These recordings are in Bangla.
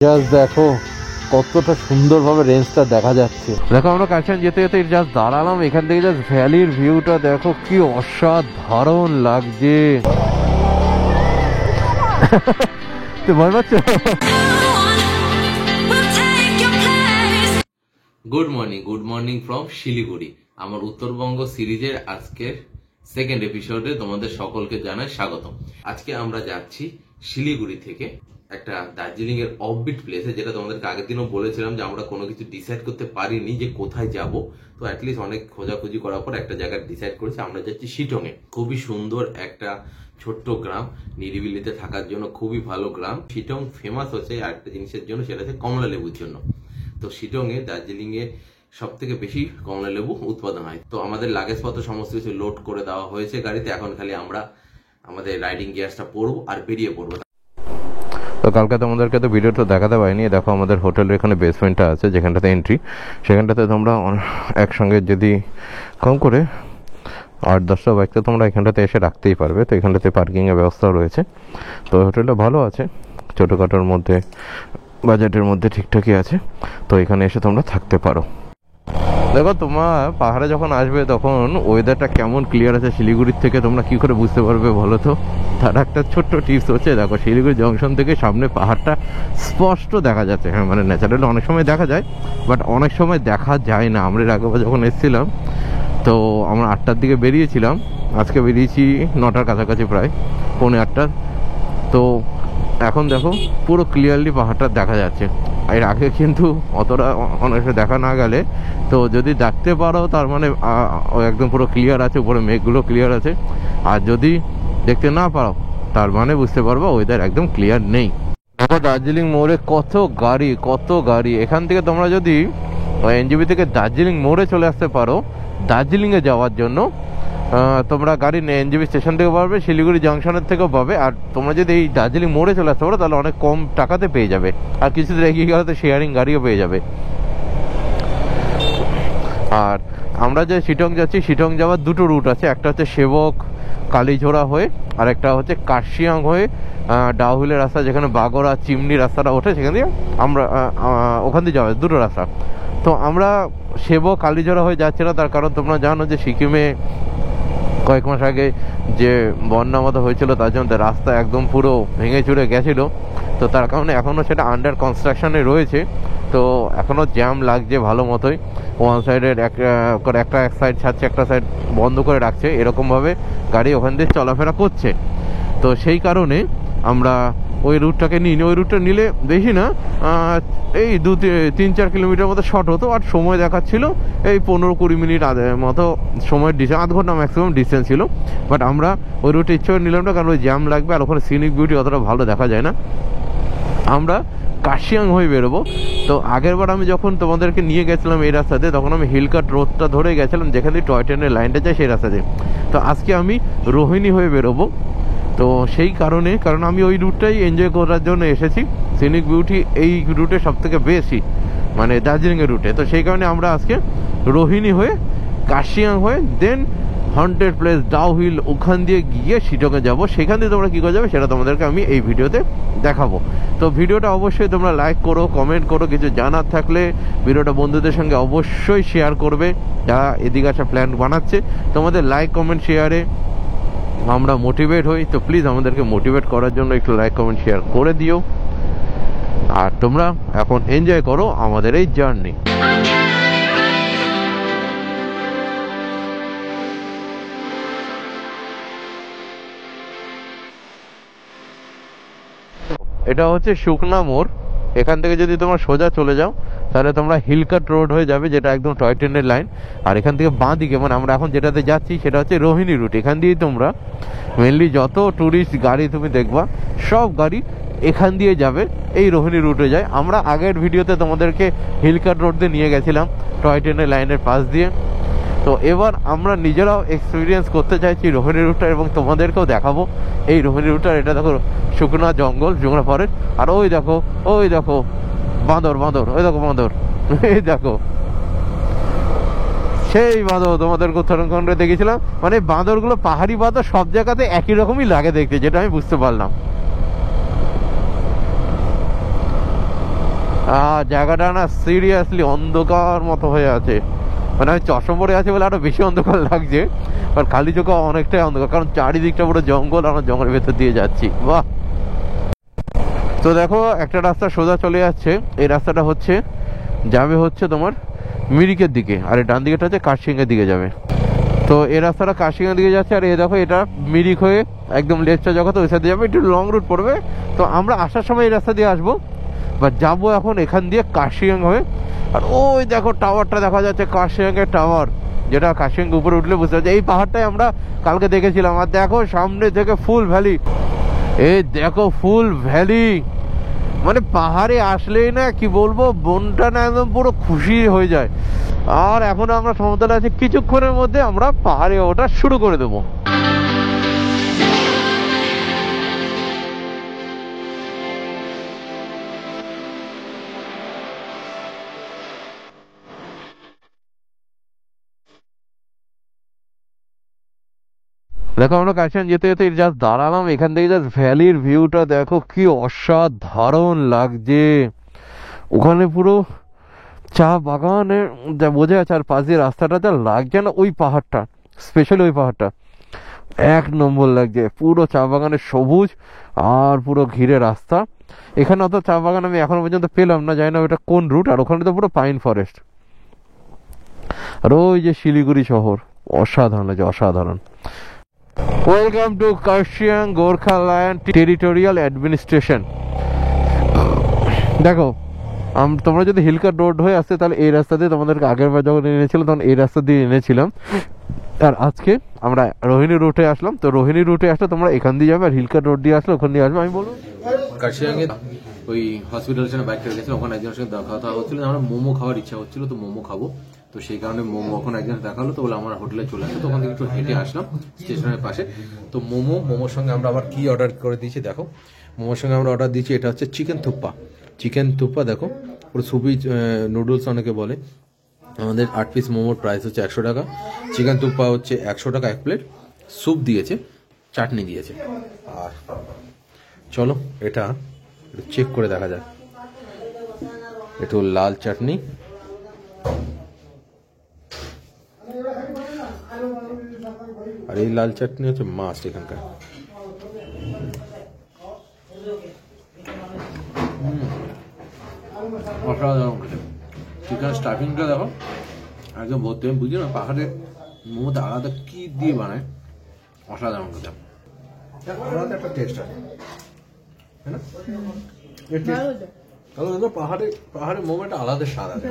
জাস্ট দেখো কতটা সুন্দরভাবে রেঞ্জটা দেখা যাচ্ছে। দেখো আমরা কালচান যেতে যেতে জাস্ট দাঁড়ালাম, এখান থেকে জাস্ট ভ্যালির ভিউটা দেখো কি অসাধারণ লাগছে। তো ভয় পাচ্ছ? Good morning from Siliguri. আমার উত্তরবঙ্গ সিরিজের আজকের সেকেন্ড এপিসোডে তোমাদের সকলকে জানাই স্বাগতম। আজকে আমরা যাচ্ছি শিলিগুড়ি থেকে একটা দার্জিলিং এর অফবিট প্লেসে, যেটা তোমাদেরকে আগের দিনও বলেছিলাম যে আমরা কোনো কিছু ডিসাইড করতে পারিনি যে কোথায় যাব। তো অ্যাটলিস্ট অনেক খোঁজাখুঁজি করার পর একটা জায়গা ডিসাইড করেছি, আমরা যাচ্ছি শিটং এ। খুবই সুন্দর একটা ছোট্ট গ্রাম, নিরিবিলিতে থাকার জন্য খুবই ভালো গ্রাম। শিটং ফেমাস হচ্ছে আরেকটা জিনিসের জন্য, সেটা হচ্ছে কমলা লেবুর জন্য। তো শিটং এ দার্জিলিং এ সব থেকে বেশি কমলা লেবু উৎপাদন হয়। তো আমাদের লাগেজ পত্র সমস্ত কিছু লোড করে দেওয়া হয়েছে গাড়িতে, এখন খালি আমরা আমাদের রাইডিং গিয়ার্সটা পরবো আর বেরিয়ে পড়বো। তো কালকে তোমাদেরকে তো ভিডিওটা দেখাতে পারিনি। দেখো আমাদের হোটেলের এখানে বেসমেন্টটা আছে, যেখানটাতে এন্ট্রি, সেখানটাতে তোমরা একসঙ্গে যদি কম করে 8-10টা বাইক তো তোমরা এখানটাতে এসে রাখতেই পারবে। তো এখানটাতে পার্কিংয়ের ব্যবস্থাও রয়েছে। তো হোটেলটা ভালো আছে, ছোটোখাটোর মধ্যে, বাজেটের মধ্যে ঠিকঠাকই আছে। তো এখানে এসে তোমরা থাকতে পারো। দেখো তোমার পাহাড়ে যখন আসবে তখন ওয়েদারটা কেমন ক্লিয়ার আছে শিলিগুড়ির থেকে তোমরা কি করে বুঝতে পারবে বলো তো? তার একটা ছোট্ট টিপস হচ্ছে, দেখো শিলিগুড়ি জংশন থেকে সামনে পাহাড়টা স্পষ্ট দেখা যাচ্ছে। হ্যাঁ, মানে ন্যাচারালি অনেক সময় দেখা যায়, বাট অনেক সময় দেখা যায় না। আমরা এর আগেবার যখন এসেছিলাম, তো আমরা 8টার দিকে বেরিয়েছিলাম, আজকে বেরিয়েছি 9টার কাছাকাছি, প্রায় 7:45। তো এখন দেখো পুরো ক্লিয়ারলি পাহাড়টা দেখা যাচ্ছে। এর আগে কিন্তু অতটা অনেক দেখা না গেলে, তো যদি দেখতে পারো তার মানে একদম পুরো ক্লিয়ার আছে, উপরে মেঘগুলো ক্লিয়ার আছে। আর যদি দেখতে না পারো তার মানে বুঝতে পারবো ওয়েদার একদম ক্লিয়ার নেই। দেখো দার্জিলিং মোড়ে কত গাড়ি। এখান থেকে তোমরা যদি এনজেপি থেকে দার্জিলিং মোড়ে চলে আসতে পারো দার্জিলিংয়ে যাওয়ার জন্য, তোমরা গাড়ি এনজেপি স্টেশন থেকে পাবে, শিলিগুড়ি জংশনের থেকেও পাবে। আর তোমরা যদি এই দার্জিলিং মোড়ে চলে আসতে পারো তাহলে অনেক কম টাকাতে পেয়ে যাবে। আর কিছুদিন এগিয়ে গেলে তো শেয়ারিং গাড়িও পেয়ে যাবে। আর আমরা যে শিটং যাচ্ছি, শিটং যাওয়ার দুটো রুট আছে, একটা হচ্ছে সেবক কালীঝোড়া হয়ে, আর একটা হচ্ছে কার্শিয়াং হয়ে ডাউহিলের রাস্তা, যেখানে বাগড়া চিমনি রাস্তাটা ওঠে, সেখান দিয়ে আমরা ওখান দিয়ে যাওয়া দুটো রাস্তা। তো আমরা সেবক কালীঝোড়া হয়ে যাচ্ছি না, তার কারণ তোমরা জানো যে সিকিমে কয়েক মাস আগে যে বন্যা মতো হয়েছিল, তার জন্য রাস্তা একদম পুরো ভেঙে চুরে গেছিলো। তো তার কারণে এখনও সেটা আন্ডার কনস্ট্রাকশনে রয়েছে। তো এখনও জ্যাম লাগছে ভালো মতোই। ওয়ান সাইডের এক সাইড ছাড়ছে, একটা সাইড বন্ধ করে রাখছে, এরকমভাবে গাড়ি ওখান দিয়ে চলাফেরা করছে। তো সেই কারণে আমরা ওই রুটটাকে নিই। ওই রুটটা নিলে বেশি না, এই 2-3-4 কিলোমিটার মতো শর্ট হতো, আর সময় দেখাচ্ছিল এই 15-20 মিনিট মতো সময়ের ডিস্টেন্স, আধ ঘন্টা ম্যাক্সিমাম ডিস্টেন্স ছিল। বাট আমরা ওই রুটে ইচ্ছে করে নিলাম না, কারণ ওই জ্যাম লাগবে, আর ওখানে সিনিক বিউটি অতটা ভালো দেখা যায় না। আমরা কার্শিয়াং হয়ে বেরোবো। তো আগের বার আমি যখন তোমাদেরকে নিয়ে গেছিলাম এই রাস্তাতে, তখন আমি হিলকাট রোডটা ধরে গেছিলাম, যেখানে টয় ট্রেনের লাইনটা যায় সেই রাস্তাতে। তো আজকে আমি রোহিণী হয়ে বেরোবো। তো সেই কারণ আমি ওই রুটটাই এনজয় করার জন্য এসেছি। সিনিক বিউটি এই রুটে সব থেকে বেশি, মানে দার্জিলিংয়ের রুটে। তো সেই কারণে আমরা আজকে রোহিণী হয়ে কার্শিয়াং হয়ে দেন হন্টেড প্লেস ডাউহিল, ওখান দিয়ে গিয়ে শিটংয়ে যাবো। সেখান দিয়ে তোমরা কী করে যাবে সেটা তোমাদেরকে আমি এই ভিডিওতে দেখাবো। তো ভিডিওটা অবশ্যই তোমরা লাইক করো, কমেন্ট করো, কিছু জানার থাকলে ভিডিওটা বন্ধুদের সঙ্গে অবশ্যই শেয়ার করবে, যারা এদিকে আসা প্ল্যান বানাচ্ছে। তোমাদের লাইক কমেন্ট শেয়ারে আমরা মোটিভেট হই। তো প্লিজ আমাদেরকে মোটিভেট করার জন্য একটু লাইক কমেন্ট শেয়ার করে দিও। আর তোমরা এখন এনজয় করো আমাদের এই জার্নি। এটা হচ্ছে শুকনা মোড়। এখান থেকে যদি তোমরা সোজা চলে যাও তাহলে তোমরা হিলকাট রোড হয়ে যাবে, যেটা একদম টয় ট্রেনের লাইন। আর এখান থেকে বাঁ দিকে, মানে আমরা এখন যেটাতে যাচ্ছি সেটা হচ্ছে রোহিণী রুট। এখান দিয়েই তোমরা মেনলি যত ট্যুরিস্ট গাড়ি তুমি দেখবা, সব গাড়ি এখান দিয়ে যাবে, এই রোহিণী রুটে যায়। আমরা আগের ভিডিওতে তোমাদেরকে হিলকাট রোড দিয়ে নিয়ে গেছিলাম, টয় ট্রেনের লাইনের পাশ দিয়ে। তো এবার আমরা নিজেরাও এক্সপিরিয়েন্স করতে চাইছি রোহিণী রুটটা, এবং তোমাদেরকেও দেখাবো এই রোহিণী রুটটা। এটা দেখো শুকনা জঙ্গল, শুকনা ফরেস্ট। আর ওই দেখো বাঁদর, ওই দেখো বাঁদর, এই দেখো সেই বাঁদর তোমাদেরকে উত্তরাখণ্ডে দেখেছিলাম। মানে বাঁদরগুলো পাহাড়ি বাঁদর, সব জায়গাতে একই রকমই লাগে দেখতে, যেটা আমি বুঝতে পারলাম। জায়গাটা না সিরিয়াসলি অন্ধকার মতো হয়ে আছে, মানে আমি চশমা পরে আছি বলে আরো বেশি অন্ধকার লাগছে, আর খালি চোখে অনেকটাই অন্ধকার, কারণ চারিদিকটা পুরো জঙ্গল, আমরা জঙ্গলের ভেতর দিয়ে যাচ্ছি। বাহ! তো দেখো একটা রাস্তা সোজা চলে যাচ্ছে, এই রাস্তাটা যাবে তোমার মিরিকের দিকে, আর এই ডান দিকেটা হচ্ছে কার্শিয়াংয়ের দিকে যাবে। তো এই রাস্তাটা কার্শিয়াংয়ের দিকে যাচ্ছে, আর এই দেখো এটা মিরিক হয়ে একদম লেফটটা জগৎ ওই সাইডে যাবে, একটু লং রুট পড়বে। তো আমরা আসার সময় এই রাস্তা দিয়ে আসবো, বা যাবো এখন এখান দিয়ে কার্শিয়াং হয়ে। আর ওই দেখো টাওয়ারটা দেখা যাচ্ছে, কার্শিয়াংয়ের টাওয়ার, যেটা কার্শিয়াং উপরে উঠলে বুঝতে পারছি এই পাহাড়টাই আমরা কালকে দেখেছিলাম। আর দেখো সামনে থেকে ফুল ভ্যালি, এই দেখো ফুল ভ্যালি, মানে পাহাড়ে আসলেই না কি বলবো, মনটা না একদম পুরো খুশি হয়ে যায়। আর এখন আমরা সমতলে আছি, কিছুক্ষণের মধ্যে আমরা পাহাড়ে ওঠা শুরু করে দেবো। দেখো আমরা কার্শিয়াং যেতে যেতে জাস্ট দাঁড়ালাম, এখান থেকে জাস্ট ভ্যালির ভিউটা দেখো কি অসাধারণ লাগছে। ওখানে পুরো চা বাগানের যা বোঝা যাচ্ছে, আর পাশ দিয়ে রাস্তাটা যা লাগছে না, ওই পাহাড়টা স্পেশালি ওই পাহাড়টা এক নম্বর লাগছে, পুরো চা বাগানের সবুজ আর পুরো ঘিরে রাস্তা। এখানে অত চা বাগান আমি এখনো পর্যন্ত পেলাম না, জানি না ওটা কোন রুট। আর ওখানে তো পুরো পাইন ফরেস্ট, আর ওই যে শিলিগুড়ি শহর, অসাধারণ লাগছে, অসাধারণ। Welcome to Kurseong Gorkhaland territorial administration. দেখো তোমরা যদি হিলকার রোড হয়ে আসতে, তাহলে এই রাস্তা দিয়ে তোমাদেরকে আগের বার যখন এনেছিলাম তখন এই রাস্তা দিয়ে এনেছিলাম। আর আজকে আমরা রোহিণী রুটে আসলাম, তো রোহিণী রুটে আসলে তোমরা এখান দিয়ে যাবে, আর হিলকার রোড দিয়ে আসলে ওখান দিয়ে আসবে। আমি বলবো কার্শিয়াংয়ে ওই হসপিটালের সামনে বাইকটা রেখেছিলাম, ওখানে একজনের সঙ্গে দেখা হচ্ছিল, আমরা মোমো খাওয়ার ইচ্ছা হচ্ছিল, তো মোমো খাবো। তো সেই কারণে মোমো ওখানে একজন দেখা হলো, তো বলে আমার হোটেলে চলে আসে, তো ওখান থেকে একটু হেঁটে আসলাম স্টেশনের পাশে। তো মোমোর সঙ্গে আমরা আবার কি অর্ডার করে দিয়েছি দেখো। মোমোর সঙ্গে আমরা অর্ডার দিয়েছি, এটা হচ্ছে চিকেন থুপ্পা। দেখো পুরো সুপি নুডলস অনেকে বলে। আমাদের 8 পিস মোমোর প্রাইস হচ্ছে 100 টাকা, চিকেন থুপ্পা হচ্ছে 100 টাকা এক প্লেট, স্যুপ দিয়েছে, চাটনি দিয়েছে। আর চলো এটা একটু চেক করে দেখা যাক, একটু লাল চাটনি, আর এই লাল চাটনি হচ্ছে মাস্ট এখানকার। অসাধারণ চিকেন স্টাফিংটা দেখো একদম ভর্তি। আমি বুঝি না পাহাড়ে মোমোতে আলাদা কি দিয়ে বানায়, অসাধারণ খেতে, আলাদা একটা টেস্ট আছে, তাই না? পাহাড়ে মোমোটা আলাদা স্বাদ আছে।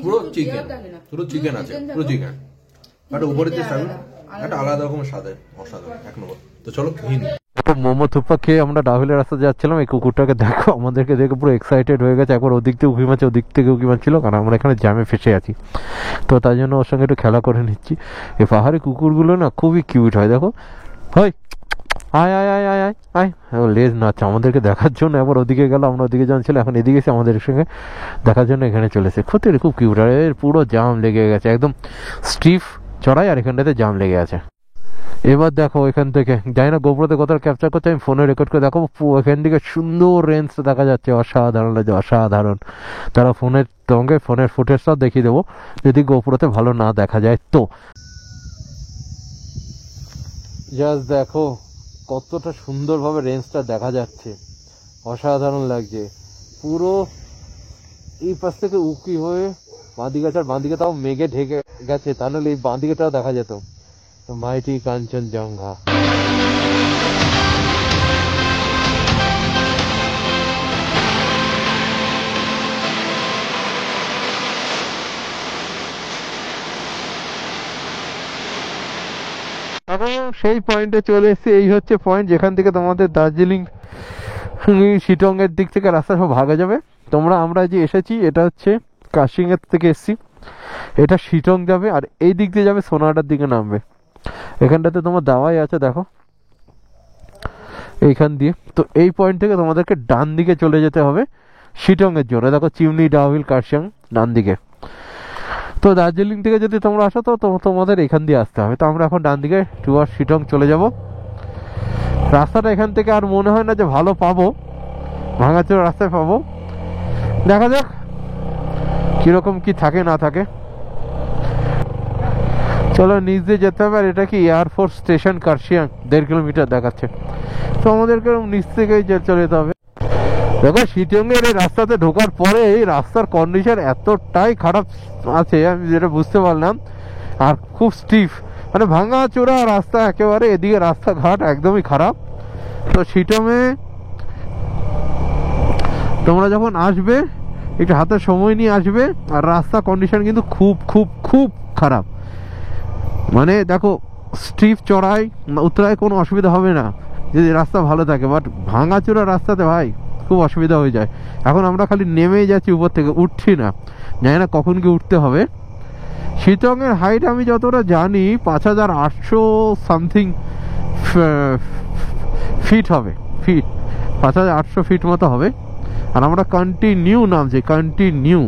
পুরো চিকেন আছে, পুরো চিকেন, একটা উপরে যে একটা আলাদা রকমের স্বাদ, অসাধারণ এক নম্বর। তো চলো খেয়ে নি। মোমো থুপ্পা খেয়ে আমরা ডাহুলের রাস্তা যাচ্ছিলাম, এই কুকুরটাকে দেখো আমাদেরকে দেখে পুরো এক্সাইটেড হয়ে গেছে, একবার ওদিক থেকে উঁকি মারছে, ওদিক থেকে উঁকি মারছিল, কারণ আমরা এখানে জ্যামে ফেসে আছি। তো তাই জন্য ওর সঙ্গে একটু খেলা করে নিচ্ছি। এই পাহাড়ি কুকুরগুলো না খুবই কিউট হয়, দেখো হয় আয় আয় আয় আয় আয় আয়, লেজ নাচছে আমাদেরকে দেখার জন্য। একবার ওদিকে গেল, আমরা ওদিকে যখন ছিল, এখন এদিকে এসে আমাদের সঙ্গে দেখার জন্য এখানে চলেছে। সত্যি খুব কিউট, আর এর পুরো জাম লেগে গেছে, একদম স্টিফ চড়াই, আর এখানটাতে জাম লেগে আছে। এবার দেখো এখান থেকে, জানি না গোপ্রোতে কোথাও ক্যাপচার করছে, আমি ফোনে রেকর্ড করে দেখো, এখান থেকে সুন্দর রেঞ্জটা দেখা যাচ্ছে, অসাধারণ লাগছে, অসাধারণ। তারা ফোনের সঙ্গে ফোনের ফুটেজটাও দেখিয়ে দেবো, যদি গোপ্রোতে ভালো না দেখা যায় তো। জাস্ট দেখো কতটা সুন্দরভাবে রেঞ্জটা দেখা যাচ্ছে, অসাধারণ লাগছে। পুরো এই পাশ থেকে উকি হয়ে বাঁদিকে, আর বাঁদিকে তাও মেঘে ঢেকে গেছে, তাহলে এই বাঁদিকেটাও দেখা যেত, মাইটি কাঞ্চনজঙ্ঘা। সেই পয়েন্টে চলে এসেছি, এই হচ্ছে পয়েন্ট যেখান থেকে তোমাদের দার্জিলিং শিটং এর দিক থেকে রাস্তা সব ভাগে যাবে। আমরা যে এসেছি এটা হচ্ছে কার্শিয়াং এর থেকে এসেছি, এটা শিটং যাবে, আর এই দিক দিয়ে যাবে সোনাডার দিকে নামবে। এখানটাতে তোমার দাওয়াই আছে দেখো, এইখান দিয়ে। তো এই পয়েন্ট থেকে তোমাদেরকে ডান দিকে চলে যেতে হবে শিটং এর জন্য, দেখো চিমনি, ডাউহিল, কার্শিয়াং ডান দিকে। তো দার্জিলিং থেকে যদি তোমরা আসো তো তোমাদের এখান দিয়ে আসতে হবে। তো আমরা এখন ডান দিকে টুয়ার্ড শিটং চলে যাব। রাস্তাটা এখান থেকে আর মনে হয় না যে ভালো পাবো, ভাঙাচোরা রাস্তায় পাবো। দেখা যাক কিরকম কি থাকে না থাকে। চলো নিচ দিয়ে যেতে হবে। আর এটা কি এয়ারফোর্স স্টেশন কার্শিয়াং, 1.5 কিলোমিটার দেখাচ্ছে। তো আমাদেরকে নিচ থেকেই চলে যেতে হবে। দেখো শিটংয়ের এই রাস্তাতে ঢোকার পরে এই রাস্তার কন্ডিশন এতটাই খারাপ আছে আমি যেটা বুঝতে পারলাম। আর খুব স্টিফ, মানে ভাঙা চোরা রাস্তা একেবারে, এদিকে রাস্তাঘাট একদমই খারাপ। তো শিটংয়ে তোমরা যখন আসবে একটু হাতে সময় নিয়ে আসবে। আর রাস্তা কন্ডিশন কিন্তু খুব খুব খুব খারাপ। মানে দেখো স্টিফ চড়াই উত্তরায় কোনো অসুবিধা হবে না যদি রাস্তা ভালো থাকে, বাট ভাঙাচোরা রাস্তাতে ভাই খুব অসুবিধা হয়ে যায়। এখন আমরা খালি নেমেই যাচ্ছি উপর থেকে, উঠছি না, জানি না কখন কি উঠতে হবে। শিটংয়ের হাইট আমি যতটা জানি 5800 সামথিং ফিট হবে, 5800 ফিট মতো হবে। আর আমরা কন্টিনিউ নামছি, কন্টিনিউ।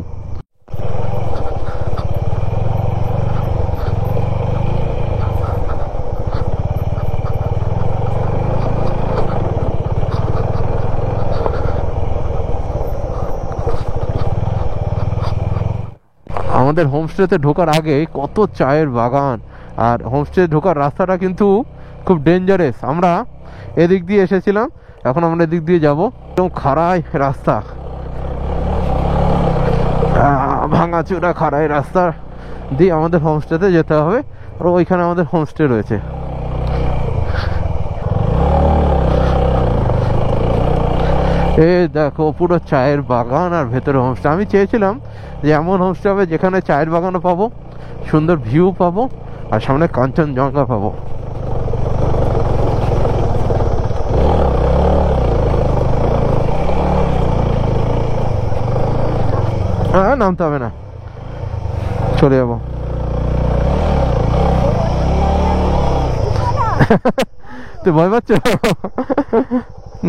আমাদের হোমস্টেতে ঢোকার আগে কত চায়ের বাগান। আর হোমস্টে ঢোকার রাস্তাটা কিন্তু খুব ডেঞ্জারাস। আমরা এদিক দিয়ে এসেছিলাম, এখন আমরা এদিক দিয়ে যাব। একদম খাড়াই রাস্তা, ভাঙাচোরা খাড়াই রাস্তা দিয়ে আমাদের হোমস্টেতে যেতে হবে। আর ওইখানে আমাদের হোমস্টে রয়েছে। এই দেখো পুরো চায়ের বাগান আর ভেতরে হোমস্টে। আমি চেয়েছিলাম যে এমন হোমস্টে হবে যেখানে চায়ের বাগানও পাবো, সুন্দর ভিউ পাবো, আর সামনে কাঞ্চনজঙ্ঘা পাবো। হ্যাঁ নামতে হবে না, চলে যাবো। তুই ভয় পাচ্ছ?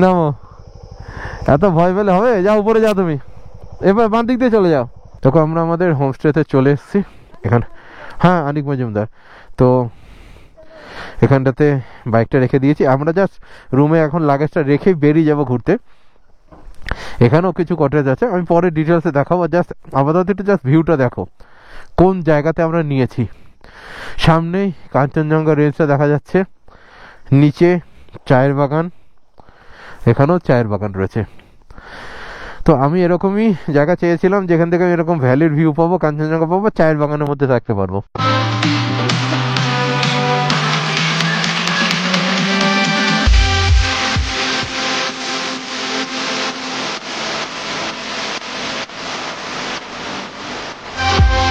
নামো, এত ভয় পেলে হবে? যাও উপরে যাও তুমি, এবার বাঁ দিক দিয়ে চলে যাও। তখন আমরা আমাদের হোমস্টেতে চলে এসেছি এখানে। হ্যাঁ আনিক মজুমদার। তো এখানটাতে বাইকটা রেখে দিয়েছি। আমরা জাস্ট রুমে এখন লাগেজটা রেখেই বেরিয়ে যাব ঘুরতে। এখানেও কিছু কটেজ আছে, আমি পরে ডিটেলসে দেখাবো। জাস্ট আপাতত একটু জাস্ট ভিউটা দেখো কোন জায়গাতে আমরা নিয়েছি। সামনেই কাঞ্চনজঙ্ঘা রেঞ্জটা দেখা যাচ্ছে, নিচে চায়ের বাগান, এখানেও চায়ের বাগান রয়েছে। তো আমি এরকমই জায়গা চেয়েছিলাম যেখান থেকে আমি এরকম ভ্যালির ভিউ পাবো, কাঞ্চনজঙ্ঘা পাবো, চায়ের বাগানের মধ্যে থাকতে পারবো।